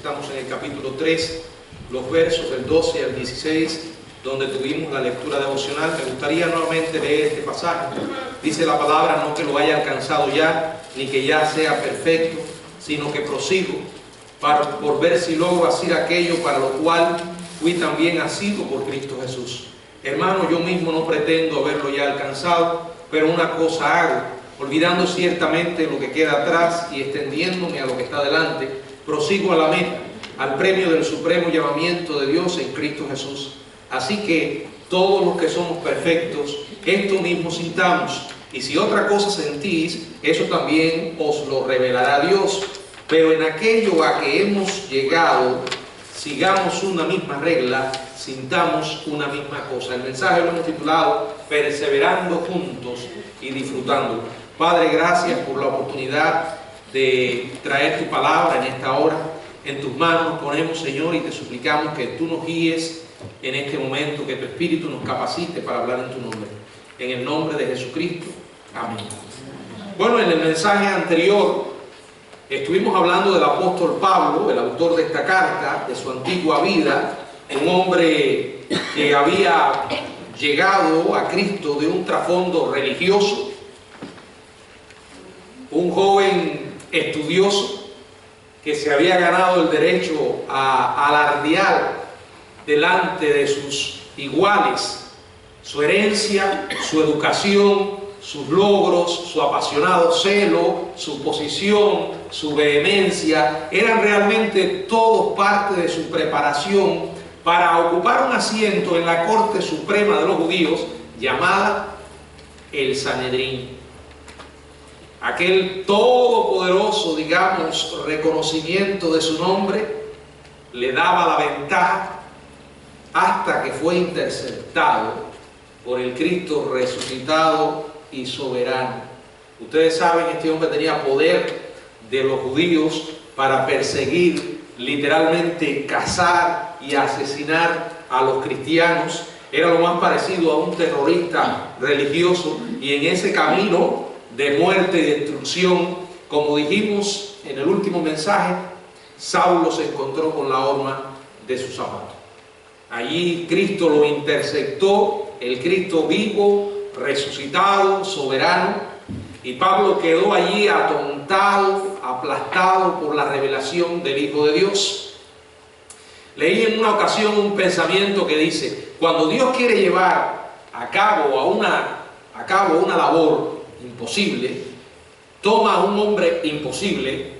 Estamos en el capítulo 3, los versos del 12 al 16, donde tuvimos la lectura devocional. Me gustaría nuevamente leer este pasaje. Dice la palabra: no que lo haya alcanzado ya, ni que ya sea perfecto, sino que prosigo por ver si logro hacer aquello para lo cual fui también asido por Cristo Jesús. Hermano, yo mismo no pretendo haberlo ya alcanzado, pero una cosa hago, olvidando ciertamente lo que queda atrás y extendiéndome a lo que está delante, prosigo a la meta, al premio del supremo llamamiento de Dios en Cristo Jesús. Así que todos los que somos perfectos, esto mismo sintamos, y si otra cosa sentís, eso también os lo revelará Dios. Pero en aquello a que hemos llegado, sigamos una misma regla, sintamos una misma cosa. El mensaje lo hemos titulado Perseverando juntos y disfrutando. Padre, gracias por la oportunidad de traer tu palabra en esta hora. En tus manos nos ponemos, Señor, y te suplicamos que tú nos guíes en este momento, que tu Espíritu nos capacite para hablar en tu nombre. En el nombre de Jesucristo. Amén. Bueno, en el mensaje anterior estuvimos hablando del apóstol Pablo, el autor de esta carta, de su antigua vida, un hombre que había llegado a Cristo de un trasfondo religioso, un joven estudioso que se había ganado el derecho a alardear delante de sus iguales su herencia, su educación, sus logros, su apasionado celo, su posición, su vehemencia, eran realmente todos parte de su preparación para ocupar un asiento en la corte suprema de los judíos, llamada el Sanedrín. Aquel todopoderoso, digamos, reconocimiento de su nombre le daba la ventaja hasta que fue interceptado por el Cristo resucitado y soberano. Ustedes saben, este hombre tenía poder de los judíos para perseguir, literalmente cazar y asesinar a los cristianos. Era lo más parecido a un terrorista religioso, y en ese camino de muerte y destrucción, como dijimos en el último mensaje, Saulo se encontró con la horma de su zapato. Allí Cristo lo interceptó, el Cristo vivo, resucitado, soberano, y Pablo quedó allí atontado, aplastado por la revelación del Hijo de Dios. Leí en una ocasión un pensamiento que dice: cuando Dios quiere llevar a cabo una labor imposible, toma a un hombre imposible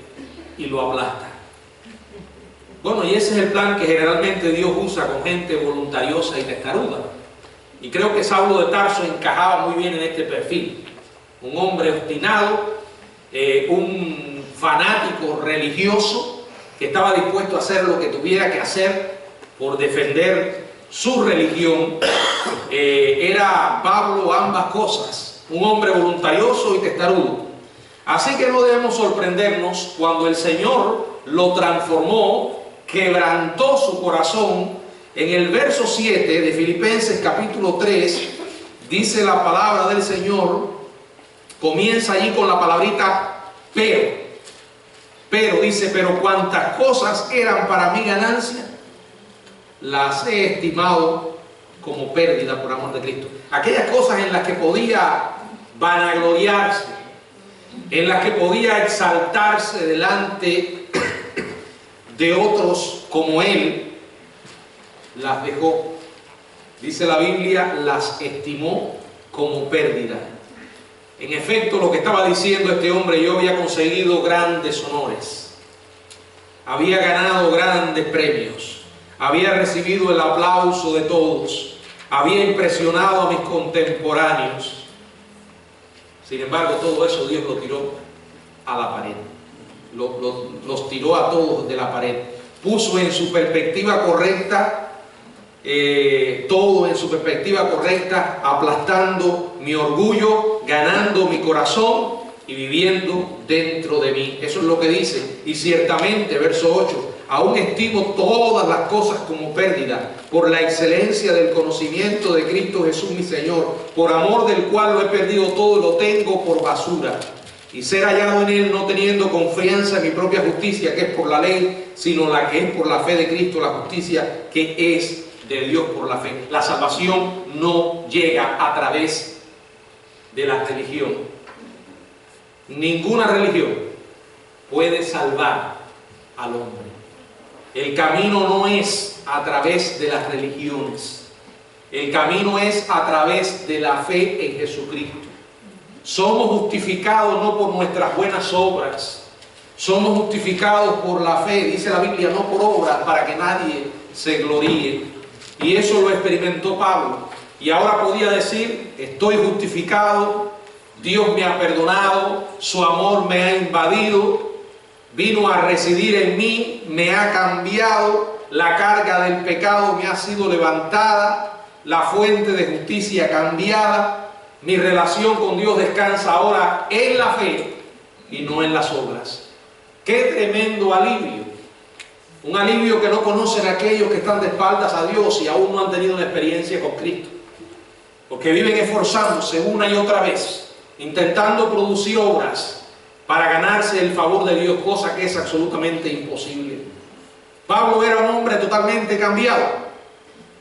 y lo aplasta. Bueno, y ese es el plan que generalmente Dios usa con gente voluntariosa y testaruda. Y creo que Saulo de Tarso encajaba muy bien en este perfil. Un hombre obstinado, un fanático religioso que estaba dispuesto a hacer lo que tuviera que hacer por defender su religión. Era Pablo ambas cosas, un hombre voluntarioso y testarudo. Así que no debemos sorprendernos cuando el Señor lo transformó, quebrantó su corazón. En el verso 7 de Filipenses capítulo 3, dice la palabra del Señor, comienza allí con la palabrita pero dice: pero cuantas cosas eran para mi ganancia, las he estimado como pérdida por amor de Cristo. Aquellas cosas en las que podía vanagloriarse, en las que podía exaltarse delante de otros como él, las dejó. Dice la Biblia, las estimó como pérdida. En efecto, lo que estaba diciendo este hombre: yo había conseguido grandes honores, había ganado grandes premios, había recibido el aplauso de todos, había impresionado a mis contemporáneos. Sin embargo, todo eso Dios lo tiró a la pared, los tiró a todos de la pared, puso en su perspectiva correcta, todo en su perspectiva correcta, aplastando mi orgullo, ganando mi corazón y viviendo dentro de mí. Eso es lo que dice. Y ciertamente, verso 8, aún estimo todas las cosas como pérdida por la excelencia del conocimiento de Cristo Jesús mi Señor, por amor del cual lo he perdido todo y lo tengo por basura, y ser hallado en él, no teniendo confianza en mi propia justicia, que es por la ley, sino la que es por la fe de Cristo, la justicia que es de Dios por la fe. La salvación no llega a través de la religión. Ninguna religión puede salvar al hombre. El camino no es a través de las religiones. El camino es a través de la fe en Jesucristo. Somos justificados no por nuestras buenas obras. Somos justificados por la fe, dice la Biblia, no por obras, para que nadie se gloríe. Y eso lo experimentó Pablo. Y ahora podía decir, estoy justificado, Dios me ha perdonado, su amor me ha invadido, vino a residir en mí, me ha cambiado, la carga del pecado me ha sido levantada, la fuente de justicia cambiada. Mi relación con Dios descansa ahora en la fe y no en las obras. ¡Qué tremendo alivio! Un alivio que no conocen aquellos que están de espaldas a Dios y aún no han tenido una experiencia con Cristo. Porque viven esforzándose una y otra vez, intentando producir obras para ganarse el favor de Dios, cosa que es absolutamente imposible. Pablo era un hombre totalmente cambiado.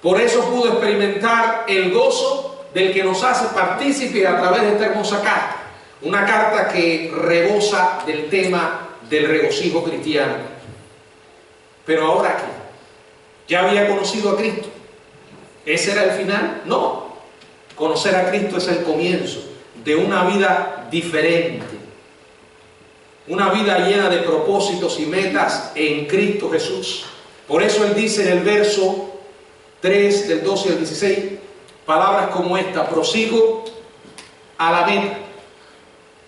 Por eso pudo experimentar el gozo del que nos hace partícipe a través de esta hermosa carta. Una carta que rebosa del tema del regocijo cristiano. Pero ahora ¿qué? ¿Ya había conocido a Cristo? ¿Ese era el final? No. Conocer a Cristo es el comienzo de una vida diferente. Una vida llena de propósitos y metas en Cristo Jesús. Por eso él dice en el verso 3 del 12 al 16, palabras como esta: prosigo a la meta.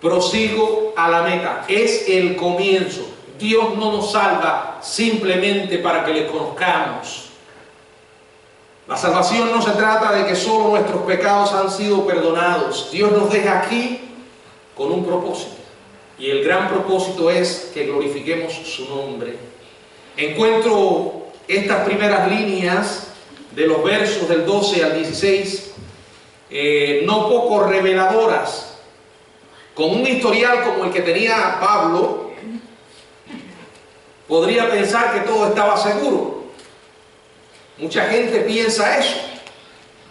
Prosigo a la meta. Es el comienzo. Dios no nos salva simplemente para que le conozcamos. La salvación no se trata de que solo nuestros pecados han sido perdonados. Dios nos deja aquí con un propósito. Y el gran propósito es que glorifiquemos su nombre. Encuentro estas primeras líneas de los versos del 12 al 16, no poco reveladoras. Con un historial como el que tenía Pablo, podría pensar que todo estaba seguro. Mucha gente piensa eso.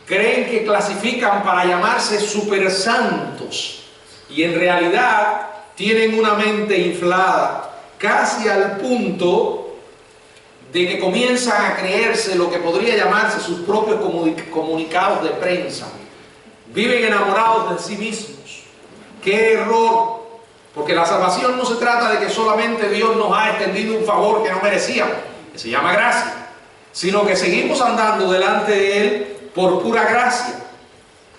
Creen que clasifican para llamarse super santos y en realidad tienen una mente inflada, casi al punto de que comienzan a creerse lo que podría llamarse sus propios comunicados de prensa. Viven enamorados de sí mismos. ¡Qué error! Porque la salvación no se trata de que solamente Dios nos ha extendido un favor que no merecíamos, que se llama gracia, sino que seguimos andando delante de Él por pura gracia.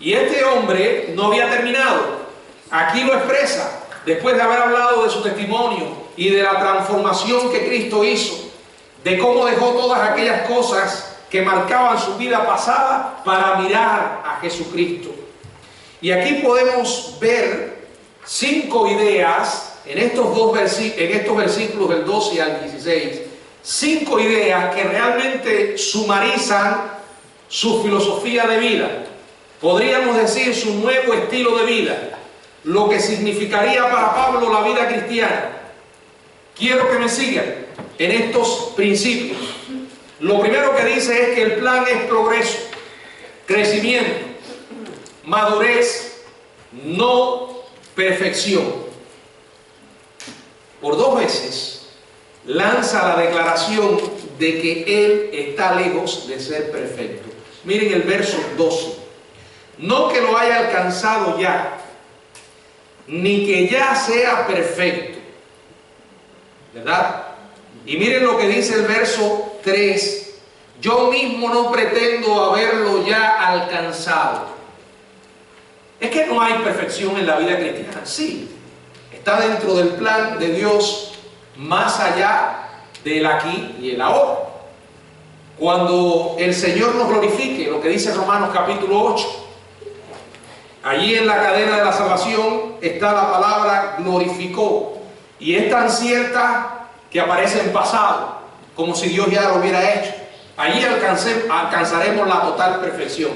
Y este hombre no había terminado. Aquí lo expresa, después de haber hablado de su testimonio y de la transformación que Cristo hizo, de cómo dejó todas aquellas cosas que marcaban su vida pasada para mirar a Jesucristo. Y aquí podemos ver 5 ideas en estos versículos del 12 al 16, 5 ideas que realmente sumarizan su filosofía de vida, podríamos decir su nuevo estilo de vida, lo que significaría para Pablo la vida cristiana. Quiero que me sigan en estos principios. Lo primero que dice es que el plan es progreso, crecimiento, madurez, no perfección. Por 2 veces lanza la declaración de que él está lejos de ser perfecto. Miren el verso 12. No que lo haya alcanzado ya, ni que ya sea perfecto. ¿Verdad? Y miren lo que dice el verso 3. Yo mismo no pretendo haberlo ya alcanzado. Es que no hay perfección en la vida cristiana. Sí, está dentro del plan de Dios, más allá del aquí y el ahora. Cuando el Señor nos glorifique, lo que dice Romanos capítulo 8, allí en la cadena de la salvación está la palabra glorificó, y es tan cierta que aparece en pasado, como si Dios ya lo hubiera hecho. Allí alcanzaremos la total perfección.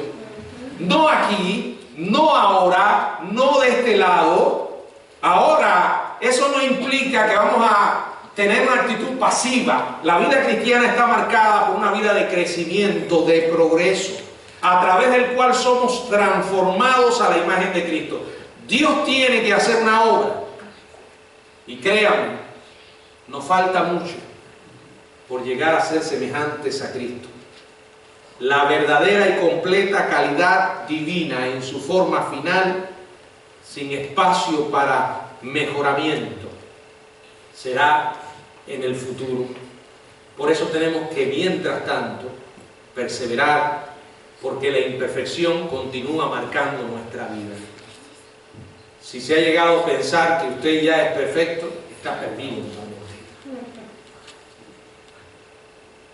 No aquí, no ahora, no de este lado, Ahora, eso no implica que vamos a tener una actitud pasiva. La vida cristiana está marcada por una vida de crecimiento, de progreso, a través del cual somos transformados a la imagen de Cristo. Dios tiene que hacer una obra. Y créanme, nos falta mucho por llegar a ser semejantes a Cristo. La verdadera y completa calidad divina en su forma final, sin espacio para mejoramiento, será en el futuro. Por eso tenemos que, mientras tanto, perseverar, porque la imperfección continúa marcando nuestra vida. Si se ha llegado a pensar que usted ya es perfecto, está perdido.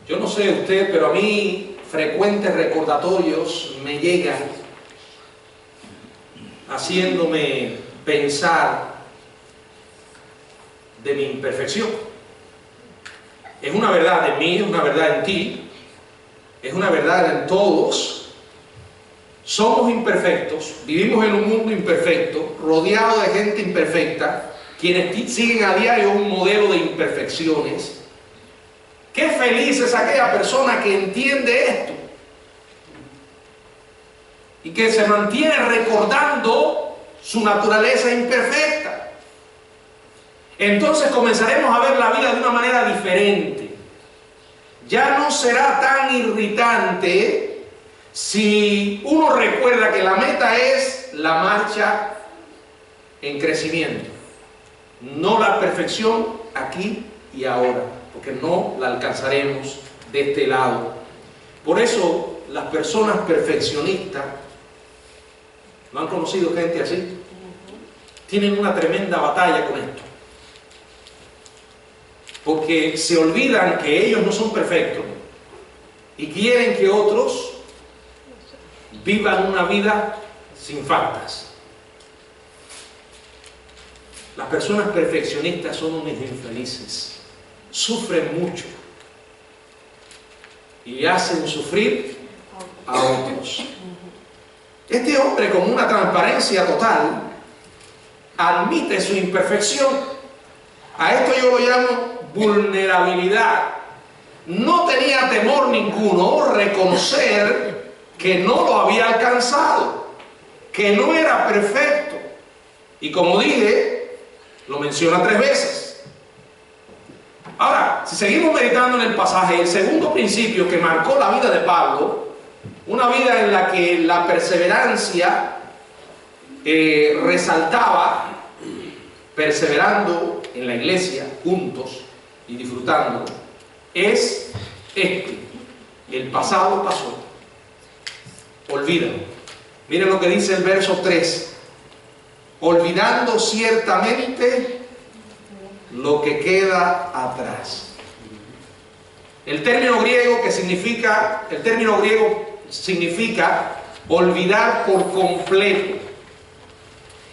Yo no sé usted, pero a mí frecuentes recordatorios me llegan haciéndome pensar de mi imperfección. Es una verdad en mí, es una verdad en ti, es una verdad en todos. Somos imperfectos, vivimos en un mundo imperfecto, rodeado de gente imperfecta, quienes siguen a diario un modelo de imperfecciones. Qué feliz es aquella persona que entiende esto y que se mantiene recordando su naturaleza imperfecta. Entonces comenzaremos a ver la vida de una manera diferente. Ya no será tan irritante si uno recuerda que la meta es la marcha en crecimiento, no la perfección aquí y ahora, porque no la alcanzaremos de este lado. Por eso las personas perfeccionistas, ¿no han conocido gente así? Tienen una tremenda batalla con esto, porque se olvidan que ellos no son perfectos y quieren que otros vivan una vida sin faltas. Las personas perfeccionistas son unos infelices, sufren mucho y hacen sufrir a otros. Este hombre, con una transparencia total, admite su imperfección. A esto yo lo llamo vulnerabilidad. No tenía temor ninguno reconocer que no lo había alcanzado, que no era perfecto. Y como dije, lo menciona 3 veces. Ahora, si seguimos meditando en el pasaje, el segundo principio que marcó la vida de Pablo, una vida en la que la perseverancia resaltaba, perseverando en la iglesia juntos y disfrutando, es este: el pasado pasó, olvídalo. Miren lo que dice el verso 3: olvidando ciertamente lo que queda atrás. El término griego significa olvidar por completo.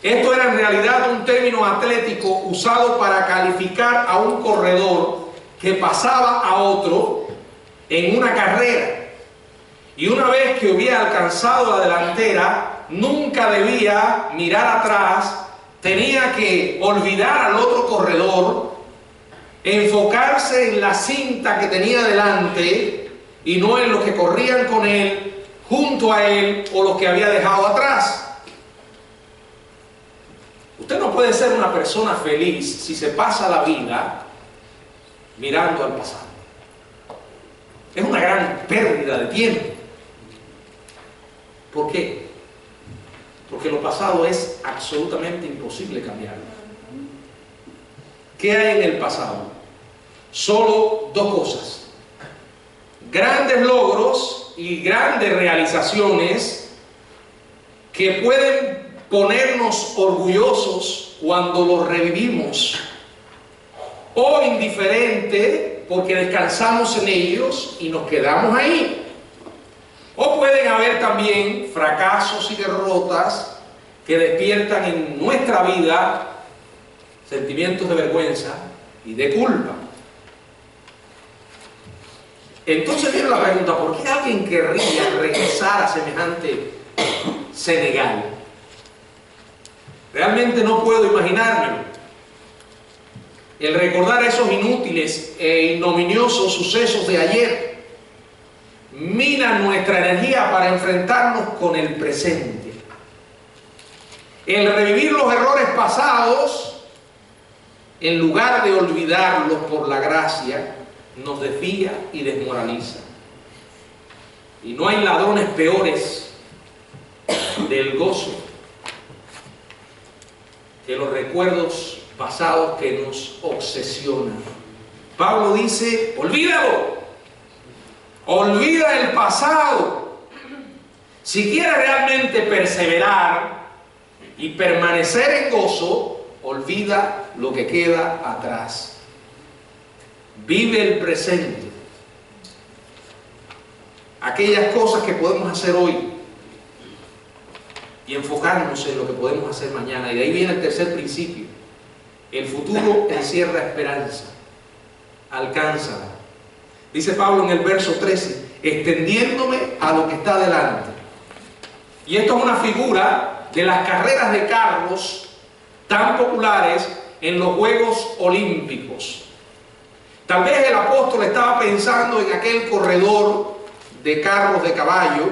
Esto era en realidad un término atlético usado para calificar a un corredor que pasaba a otro en una carrera, y una vez que hubiera alcanzado la delantera, nunca debía mirar atrás, tenía que olvidar al otro corredor, enfocarse en la cinta que tenía delante y no en los que corrían con él, junto a él, o los que había dejado atrás. Usted no puede ser una persona feliz si se pasa la vida mirando al pasado. Es una gran pérdida de tiempo. ¿Por qué? Porque lo pasado es absolutamente imposible cambiarlo. ¿Qué hay en el pasado? Solo 2 cosas: grandes logros y grandes realizaciones que pueden ponernos orgullosos cuando los revivimos, o indiferente porque descansamos en ellos y nos quedamos ahí. O pueden haber también fracasos y derrotas que despiertan en nuestra vida sentimientos de vergüenza y de culpa. Entonces viene la pregunta: ¿por qué alguien querría regresar a semejante Senegal? Realmente no puedo imaginármelo. El recordar esos inútiles e ignominiosos sucesos de ayer mina nuestra energía para enfrentarnos con el presente. El revivir los errores pasados, en lugar de olvidarlos por la gracia, nos desvía y desmoraliza. Y no hay ladrones peores del gozo que los recuerdos pasados que nos obsesionan. Pablo dice, olvídalo, olvida el pasado. Si quieres realmente perseverar y permanecer en gozo, olvida lo que queda atrás. Vive el presente. Aquellas cosas que podemos hacer hoy y enfocarnos en lo que podemos hacer mañana. Y de ahí viene el tercer principio. El futuro encierra esperanza. Alcánzala. Dice Pablo en el verso 13, extendiéndome a lo que está delante. Y esto es una figura de las carreras de carros tan populares en los Juegos Olímpicos. Tal vez el apóstol estaba pensando en aquel corredor de carros de caballo,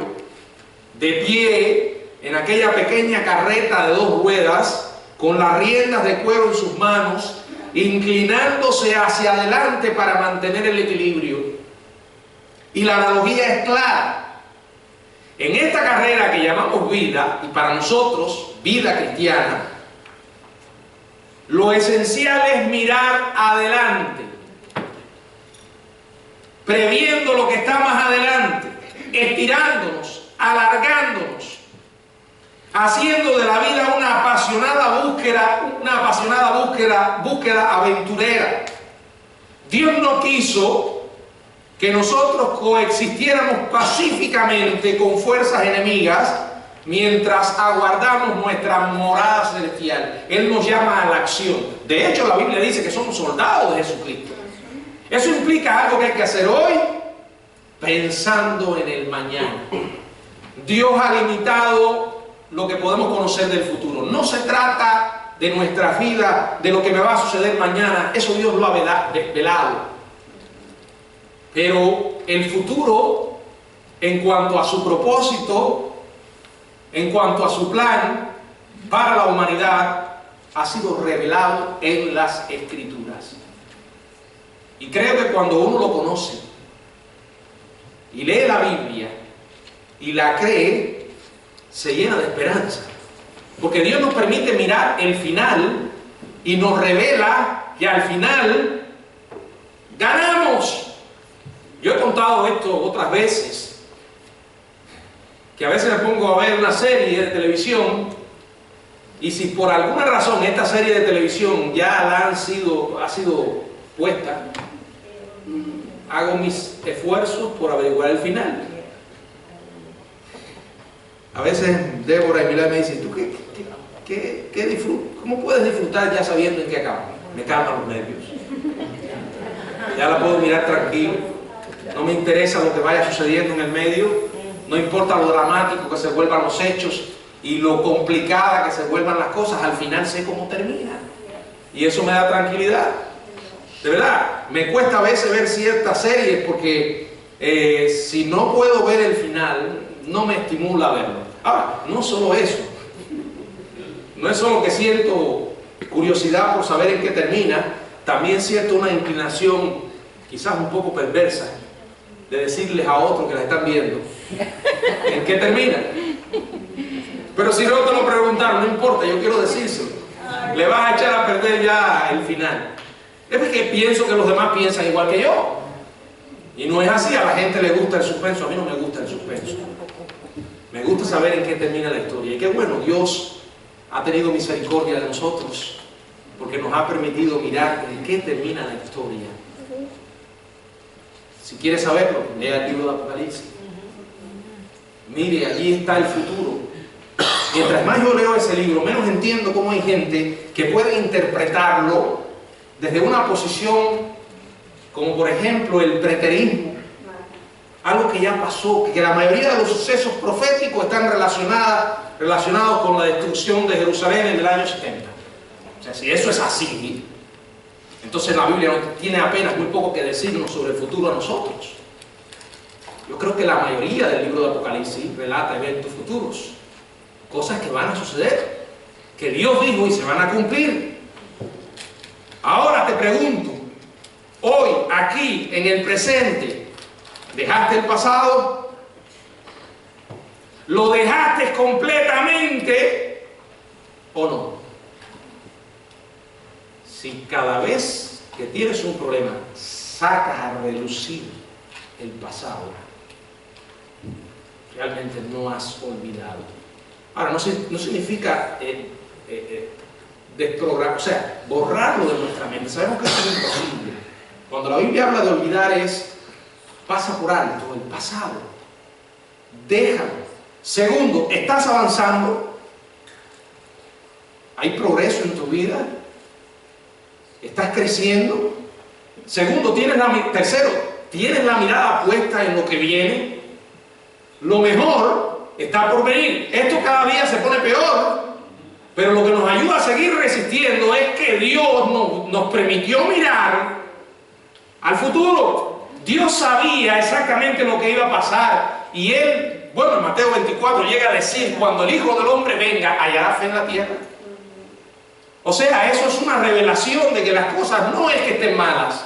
de pie, en aquella pequeña carreta de 2 ruedas, con las riendas de cuero en sus manos, inclinándose hacia adelante para mantener el equilibrio. Y la analogía es clara. En esta carrera que llamamos vida, y para nosotros, vida cristiana, lo esencial es mirar adelante, previendo lo que está más adelante, estirándonos, alargándonos, haciendo de la vida una apasionada búsqueda aventurera. Dios no quiso que nosotros coexistiéramos pacíficamente con fuerzas enemigas mientras aguardamos nuestra morada celestial. Él nos llama a la acción. De hecho, la Biblia dice que somos soldados de Jesucristo. Eso implica algo que hay que hacer hoy, pensando en el mañana. Dios ha limitado lo que podemos conocer del futuro. No se trata de nuestra vida, de lo que me va a suceder mañana. Eso Dios lo ha velado. Pero el futuro, en cuanto a su propósito, en cuanto a su plan para la humanidad, ha sido revelado en las Escrituras. Y creo que cuando uno lo conoce y lee la Biblia y la cree, se llena de esperanza. Porque Dios nos permite mirar el final y nos revela que al final ganamos. Yo he contado esto otras veces, que a veces me pongo a ver una serie de televisión y si por alguna razón esta serie de televisión ya ha sido puesta, hago mis esfuerzos por averiguar el final. A veces Débora y Milán me dicen, ¿tú qué disfrutas? ¿Cómo puedes disfrutar ya sabiendo en qué acaba? Me calman los nervios. Ya la puedo mirar tranquilo. No me interesa lo que vaya sucediendo en el medio. No importa lo dramático que se vuelvan los hechos y lo complicada que se vuelvan las cosas. Al final sé cómo termina. Y eso me da tranquilidad. De verdad, me cuesta a veces ver ciertas series porque si no puedo ver el final, no me estimula verlo. Ahora, no solo eso. No es solo que siento curiosidad por saber en qué termina, también siento una inclinación, quizás un poco perversa, de decirles a otros que la están viendo en qué termina. Pero si no te lo preguntaron, no importa, yo quiero decírselo. Le vas a echar a perder ya el final. Es porque pienso que los demás piensan igual que yo. Y no es así, a la gente le gusta el suspenso, a mí no me gusta el suspenso. Me gusta saber en qué termina la historia. Y qué bueno, Dios ha tenido misericordia de nosotros, porque nos ha permitido mirar en qué termina la historia. Si quiere saberlo, lea el libro de Apocalipsis. Mire, allí está el futuro. Mientras más yo leo ese libro, menos entiendo cómo hay gente que puede interpretarlo desde una posición como por ejemplo el preterismo. Algo que ya pasó, que la mayoría de los sucesos proféticos están relacionados con la destrucción de Jerusalén en el año 70. O sea, si eso es así, entonces la Biblia no tiene apenas muy poco que decirnos sobre el futuro a nosotros. Yo creo que la mayoría del libro de Apocalipsis relata eventos futuros, cosas que van a suceder, que Dios dijo y se van a cumplir. Ahora te pregunto, hoy, aquí, en el presente, ¿dejaste el pasado? ¿Lo dejaste completamente o no? Si cada vez que tienes un problema sacas a relucir el pasado, realmente no has olvidado. Ahora, no significa desprogramar, o sea, borrarlo de nuestra mente. Sabemos que eso es imposible. Cuando la Biblia habla de olvidar pasa por alto el pasado. Déjalo. Segundo, ¿estás avanzando? ¿Hay progreso en tu vida? ¿Estás creciendo? Segundo, tercero, ¿tienes la mirada puesta en lo que viene? Lo mejor está por venir. Esto cada día se pone peor, pero lo que nos ayuda a seguir resistiendo es que Dios nos permitió mirar al futuro. Dios sabía exactamente lo que iba a pasar, y Él, bueno, en Mateo 24 llega a decir: cuando el Hijo del Hombre venga, ¿hallará fe en la tierra? O sea, eso es una revelación de que las cosas no es que estén malas,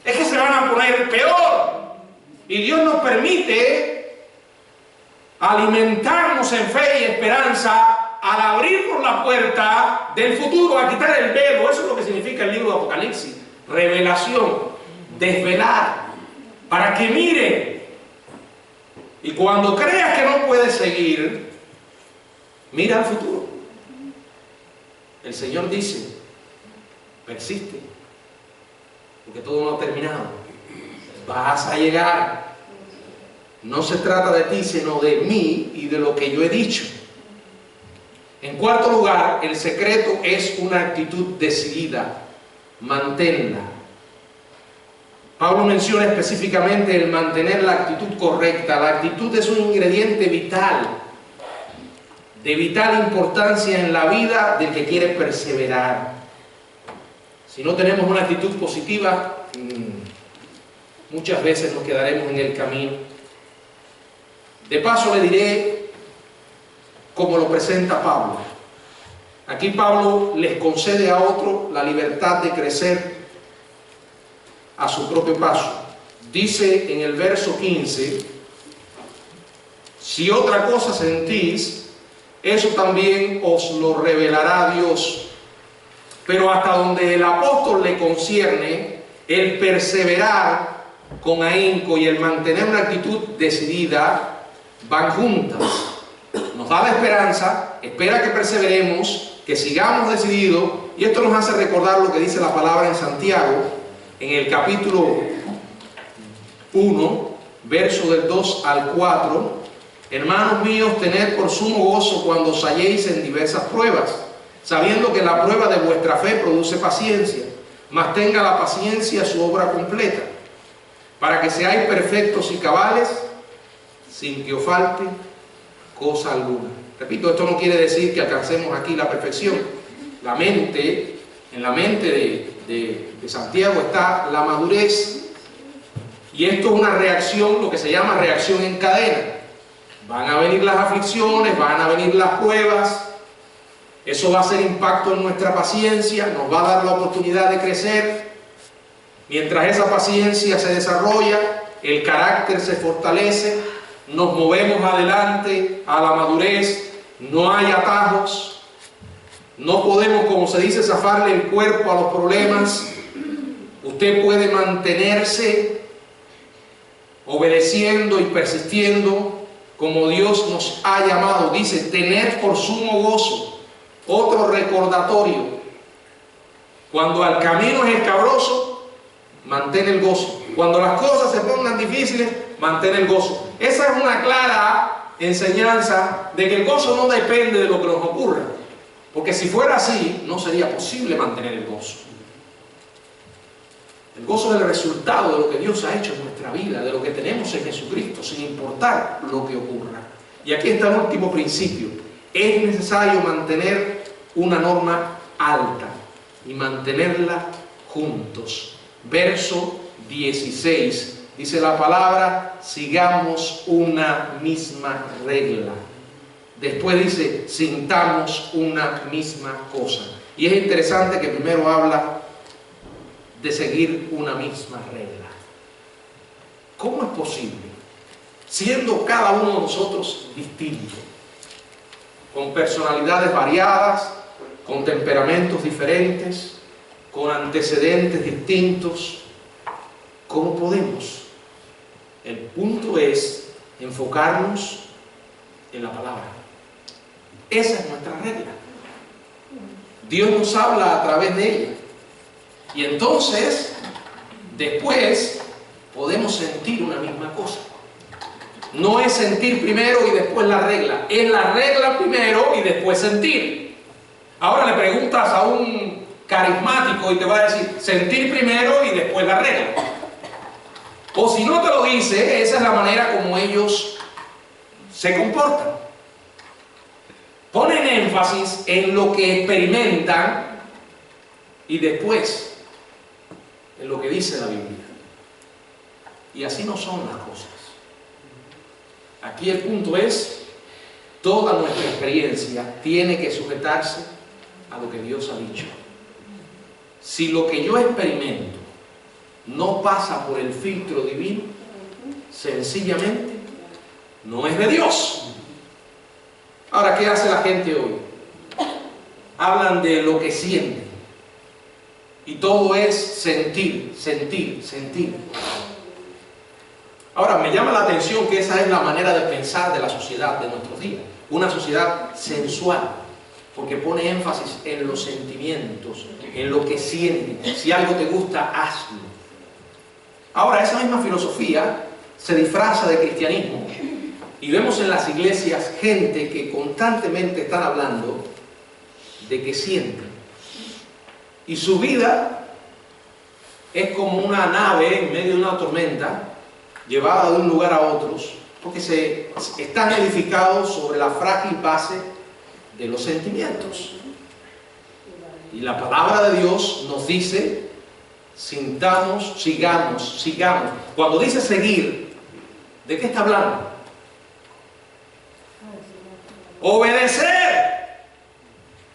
es que se van a poner peor. Y Dios nos permite alimentarnos en fe y esperanza al abrirnos la puerta del futuro, a quitar el velo. Eso es lo que significa el libro de Apocalipsis: revelación, desvelar, para que miren. Y cuando creas que no puedes seguir, mira al futuro. El Señor dice: persiste, porque todo no ha terminado. Vas a llegar. No se trata de ti, sino de mí y de lo que yo he dicho. En cuarto lugar, el secreto es una actitud decidida. Manténla. Pablo menciona específicamente el mantener la actitud correcta. La actitud es un ingrediente vital, de vital importancia en la vida del que quiere perseverar. Si no tenemos una actitud positiva, muchas veces nos quedaremos en el camino. De paso le diré cómo lo presenta Pablo. Aquí Pablo les concede a otro la libertad de crecer a su propio paso. Dice en el verso 15: si otra cosa sentís, eso también os lo revelará Dios. Pero hasta donde el apóstol le concierne, el perseverar con ahínco y el mantener una actitud decidida van juntas. Nos da la esperanza, espera que perseveremos, que sigamos decididos, y esto nos hace recordar lo que dice la palabra en Santiago, en el capítulo 1, verso del 2 al 4: hermanos míos, tened por sumo gozo cuando os halléis en diversas pruebas, sabiendo que la prueba de vuestra fe produce paciencia, mas tenga la paciencia su obra completa, para que seáis perfectos y cabales, sin que os falte cosa alguna. Repito, esto no quiere decir que alcancemos aquí la perfección. En la mente de Santiago está la madurez, y esto es una reacción, lo que se llama reacción en cadena. Van a venir las aflicciones, van a venir las pruebas, eso va a hacer impacto en nuestra paciencia, nos va a dar la oportunidad de crecer. Mientras esa paciencia se desarrolla, el carácter se fortalece, nos movemos adelante a la madurez, no hay atajos, no podemos, como se dice, zafarle el cuerpo a los problemas. Usted puede mantenerse obedeciendo y persistiendo como Dios nos ha llamado. Dice: tener por sumo gozo. Otro recordatorio: cuando el camino es escabroso, mantén el gozo. Cuando las cosas se pongan difíciles, mantén el gozo. Esa es una clara enseñanza de que el gozo no depende de lo que nos ocurra, porque si fuera así, no sería posible mantener el gozo. El gozo es el resultado de lo que Dios ha hecho en nuestra vida, de lo que tenemos en Jesucristo, sin importar lo que ocurra. Y aquí está el último principio: es necesario mantener una norma alta y mantenerla juntos. Verso 16, dice la palabra, sigamos una misma regla. Después dice, sintamos una misma cosa. Y es interesante que primero habla de seguir una misma regla. ¿Cómo es posible? Siendo cada uno de nosotros distinto, con personalidades variadas, con temperamentos diferentes, con antecedentes distintos, ¿cómo podemos? El punto es enfocarnos en la palabra. Esa es nuestra regla. Dios nos habla a través de ella. Y entonces, después, podemos sentir una misma cosa. No es sentir primero y después la regla. Es la regla primero y después sentir. Ahora le preguntas a un carismático y te va a decir sentir primero y después la regla. O si no te lo dice, esa es la manera como ellos se comportan. Ponen énfasis en lo que experimentan y después en lo que dice la Biblia. Y así no son las cosas. Aquí el punto es, toda nuestra experiencia tiene que sujetarse a lo que Dios ha dicho. Si lo que yo experimento no pasa por el filtro divino, sencillamente no es de Dios. Ahora, ¿qué hace la gente hoy? Hablan de lo que sienten. Y todo es sentir, sentir, sentir. Ahora, me llama la atención que esa es la manera de pensar de la sociedad de nuestros días. Una sociedad sensual, porque pone énfasis en los sentimientos, en lo que sienten. Si algo te gusta, hazlo. Ahora, esa misma filosofía se disfraza de cristianismo. Y vemos en las iglesias gente que constantemente están hablando de que sienten. Y su vida es como una nave en medio de una tormenta, llevada de un lugar a otros, porque están edificados sobre la frágil base de los sentimientos. Y la palabra de Dios nos dice, sintamos, sigamos, sigamos. Cuando dice seguir, ¿de qué está hablando? Obedecer.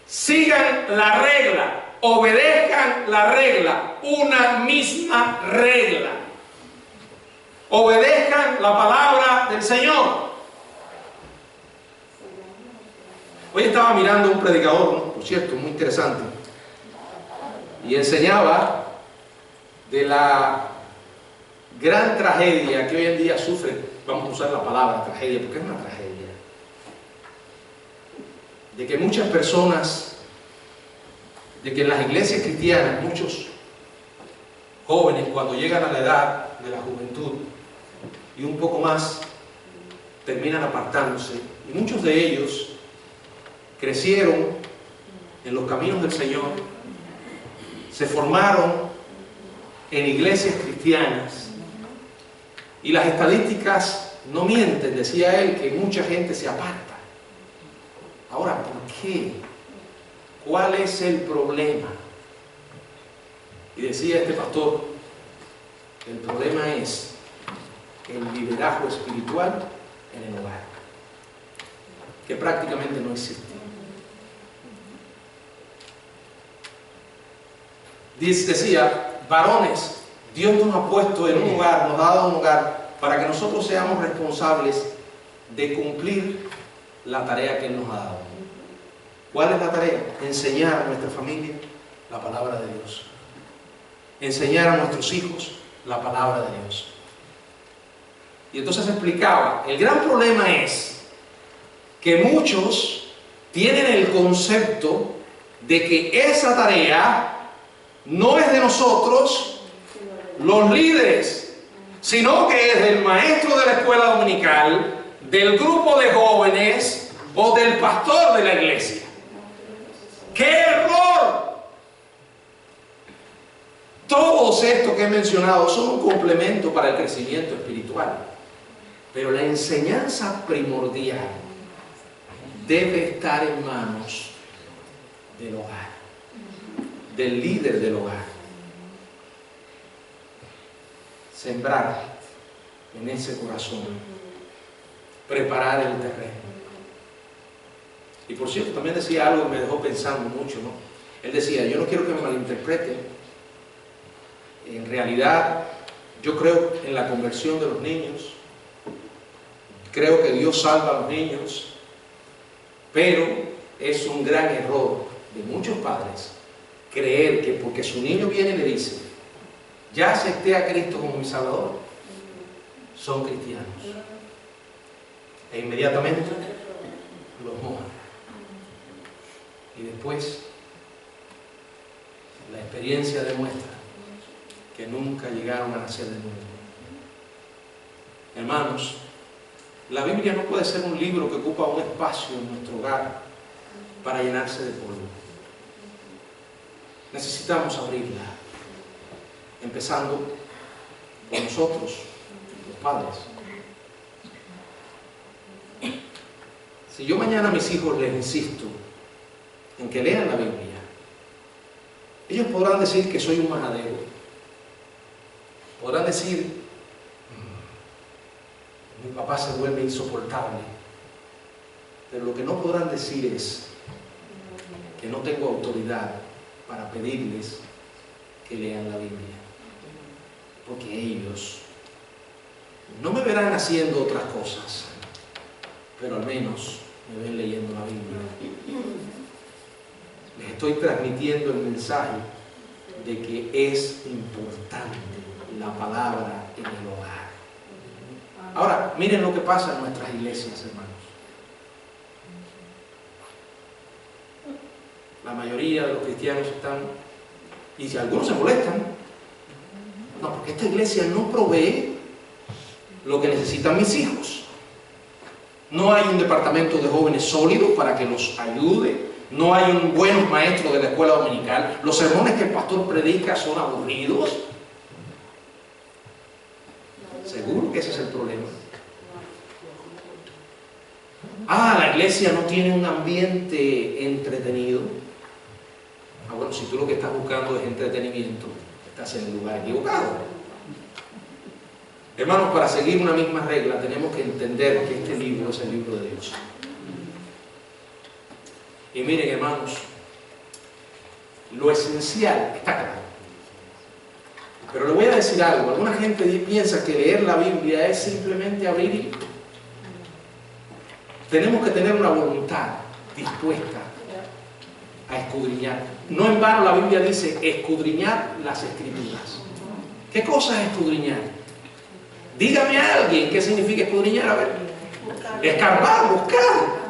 Sigan la regla, obedezcan la regla, una misma regla. Obedezcan la palabra del Señor. Hoy estaba mirando un predicador, ¿no? Por cierto, muy interesante, y enseñaba de la gran tragedia que hoy en día sufre, vamos a usar la palabra tragedia, porque es una tragedia, de que muchas personas, de que en las iglesias cristianas, muchos jóvenes cuando llegan a la edad de la juventud y un poco más, terminan apartándose, y muchos de ellos crecieron en los caminos del Señor, se formaron en iglesias cristianas, y las estadísticas no mienten, decía él, que mucha gente se aparta. Ahora, ¿por qué? ¿Cuál es el problema? Y decía este pastor, el problema es el liderazgo espiritual en el hogar, que prácticamente no existe. Decía, varones, Dios nos ha puesto en un hogar, nos ha dado un hogar para que nosotros seamos responsables de cumplir la tarea que Él nos ha dado. ¿Cuál es la tarea? Enseñar a nuestra familia la palabra de Dios. Enseñar a nuestros hijos la palabra de Dios. Y entonces explicaba, el gran problema es que muchos tienen el concepto de que esa tarea no es de nosotros, los líderes, sino que es del maestro de la escuela dominical, del grupo de jóvenes o del pastor de la iglesia. ¡Qué error! Todos estos que he mencionado son un complemento para el crecimiento espiritual, pero la enseñanza primordial debe estar en manos del hogar, del líder del hogar. Sembrar en ese corazón, preparar el terreno. Y por cierto, también decía algo que me dejó pensando mucho, ¿no? Él decía, yo no quiero que me malinterpreten. En realidad, yo creo en la conversión de los niños. Creo que Dios salva a los niños. Pero es un gran error de muchos padres creer que porque su niño viene y le dice, ya acepté a Cristo como mi Salvador, son cristianos. E inmediatamente los mojan. Y después la experiencia demuestra que nunca llegaron a nacer de nuevo. Hermanos, la Biblia no puede ser un libro que ocupa un espacio en nuestro hogar para llenarse de polvo. Necesitamos abrirla, empezando por nosotros, los padres. Si yo mañana a mis hijos les insisto en que lean la Biblia, ellos podrán decir que soy un majadero, podrán decir mi papá se vuelve insoportable, pero lo que no podrán decir es que no tengo autoridad para pedirles que lean la Biblia, porque ellos no me verán haciendo otras cosas, pero al menos me ven leyendo la Biblia. Les estoy transmitiendo el mensaje de que es importante la palabra en el hogar. Ahora, miren lo que pasa en nuestras iglesias, hermanos. La mayoría de los cristianos están, y si algunos se molestan, no, porque esta iglesia no provee lo que necesitan mis hijos. No hay un departamento de jóvenes sólido para que los ayude. No hay un buen maestro de la escuela dominical. Los sermones que el pastor predica son aburridos. Seguro que ese es el problema. La iglesia no tiene un ambiente entretenido. Bueno, si tú lo que estás buscando es entretenimiento, estás en el lugar equivocado. Hermanos, para seguir una misma regla tenemos que entender que este libro es el libro de Dios. Y miren, hermanos, lo esencial está claro. Pero le voy a decir algo. Alguna gente piensa que leer la Biblia es simplemente abrir y... Tenemos que tener una voluntad dispuesta a escudriñar. No en vano la Biblia dice escudriñar las Escrituras. ¿Qué cosa es escudriñar? Dígame a alguien qué significa escudriñar. A ver, escarbar, buscar.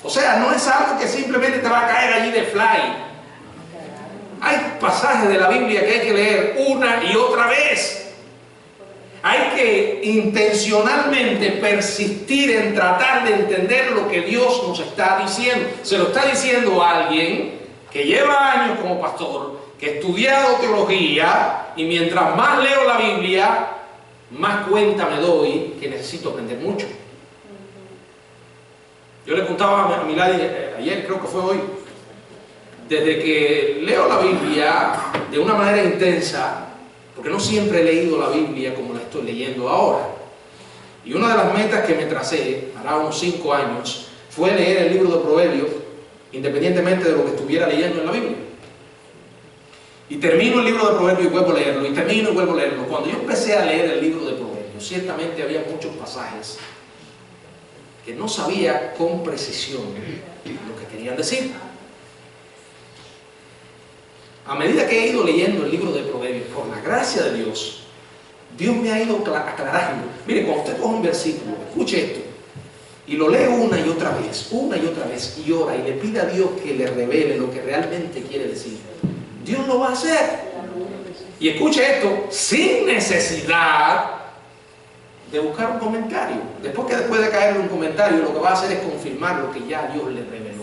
O sea, no es algo que simplemente te va a caer allí de fly. Hay pasajes de la Biblia que hay que leer una y otra vez. Hay que intencionalmente persistir en tratar de entender lo que Dios nos está diciendo. Se lo está diciendo a alguien que lleva años como pastor, que ha estudiado teología, y mientras más leo la Biblia, más cuenta me doy que necesito aprender mucho. Yo le contaba a Milady ayer, creo que fue hoy, desde que leo la Biblia de una manera intensa, porque no siempre he leído la Biblia como la estoy leyendo ahora. Y una de las metas que me tracé, hará unos 5 años, fue leer el libro de Proverbios, independientemente de lo que estuviera leyendo en la Biblia. Y termino el libro de Proverbios y vuelvo a leerlo, y termino y vuelvo a leerlo. Cuando yo empecé a leer el libro de Proverbios, ciertamente había muchos pasajes que no sabía con precisión lo que querían decir. A medida que he ido leyendo el libro de Proverbios, por la gracia de Dios, Dios me ha ido aclarando. Mire, cuando usted coge un versículo, escuche esto, y lo lee una y otra vez, y ora, y le pide a Dios que le revele lo que realmente quiere decir, Dios lo va a hacer. Y escuche esto, sin necesidad de buscar un comentario. Después de caerle un comentario, lo que va a hacer es confirmar lo que ya Dios le reveló.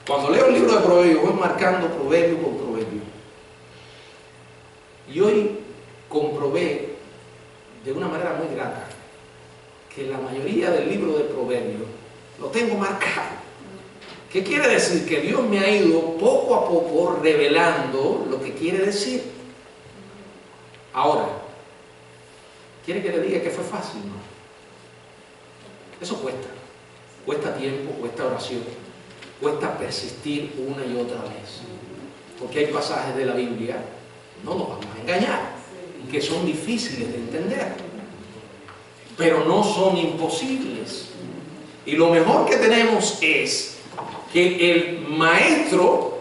Cuando leo el libro de Proverbios, voy marcando proverbio por proverbio. Y hoy comprobé de una manera muy grata que la mayoría del libro de Proverbios Lo tengo marcado. ¿Qué quiere decir? Que Dios me ha ido poco a poco revelando lo que quiere decir. Ahora, ¿quiere que le diga que fue fácil? No. Eso cuesta. Cuesta tiempo, cuesta oración, cuesta persistir una y otra vez. Porque hay pasajes de la Biblia, no nos vamos a engañar, que son difíciles de entender, pero no son imposibles. Y lo mejor que tenemos es que el Maestro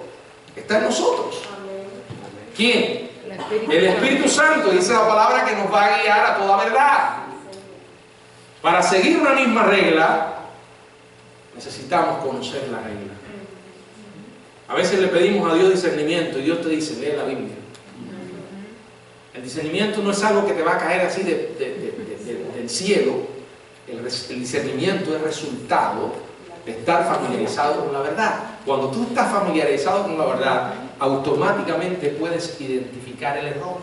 está en nosotros. ¿Quién? El Espíritu Santo. Dice la palabra que nos va a guiar a toda verdad. Para seguir una misma regla necesitamos conocer la regla. A veces le pedimos a Dios discernimiento y Dios te dice, lee la Biblia. El discernimiento no es algo que te va a caer así del cielo. El discernimiento es resultado de estar familiarizado con la verdad. Cuando tú estás familiarizado con la verdad, automáticamente puedes identificar el error.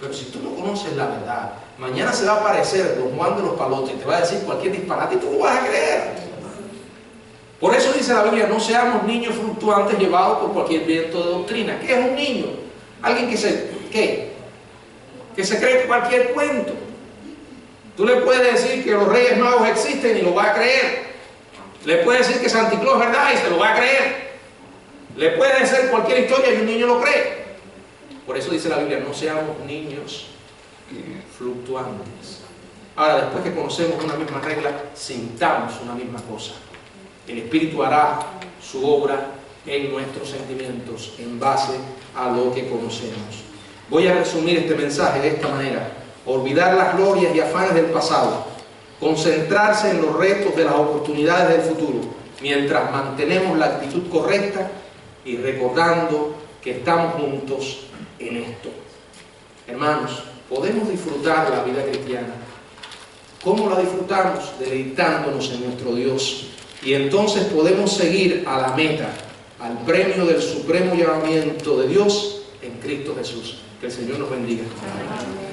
Pero si tú no conoces la verdad, mañana se va a aparecer Don Juan de los Palotes y te va a decir cualquier disparate y tú lo vas a creer. Por eso dice la Biblia, no seamos niños fluctuantes llevados por cualquier viento de doctrina. ¿Qué es un niño? Alguien que se cree cualquier cuento. Tú le puedes decir que los Reyes Magos existen y lo va a creer. Le puedes decir que Santa Claus es verdad y se lo va a creer. Le puedes decir cualquier historia y un niño lo cree. Por eso dice la Biblia, no seamos niños fluctuantes. Ahora, después que conocemos una misma regla, sintamos una misma cosa. El Espíritu hará su obra en nuestros sentimientos en base a lo que conocemos. Voy a resumir este mensaje de esta manera. Olvidar las glorias y afanes del pasado. Concentrarse en los retos de las oportunidades del futuro, mientras mantenemos la actitud correcta y recordando que estamos juntos en esto. Hermanos, podemos disfrutar la vida cristiana. ¿Cómo la disfrutamos? Deleitándonos en nuestro Dios. Y entonces podemos seguir a la meta, al premio del supremo llamamiento de Dios en Cristo Jesús. Que el Señor nos bendiga. Amén.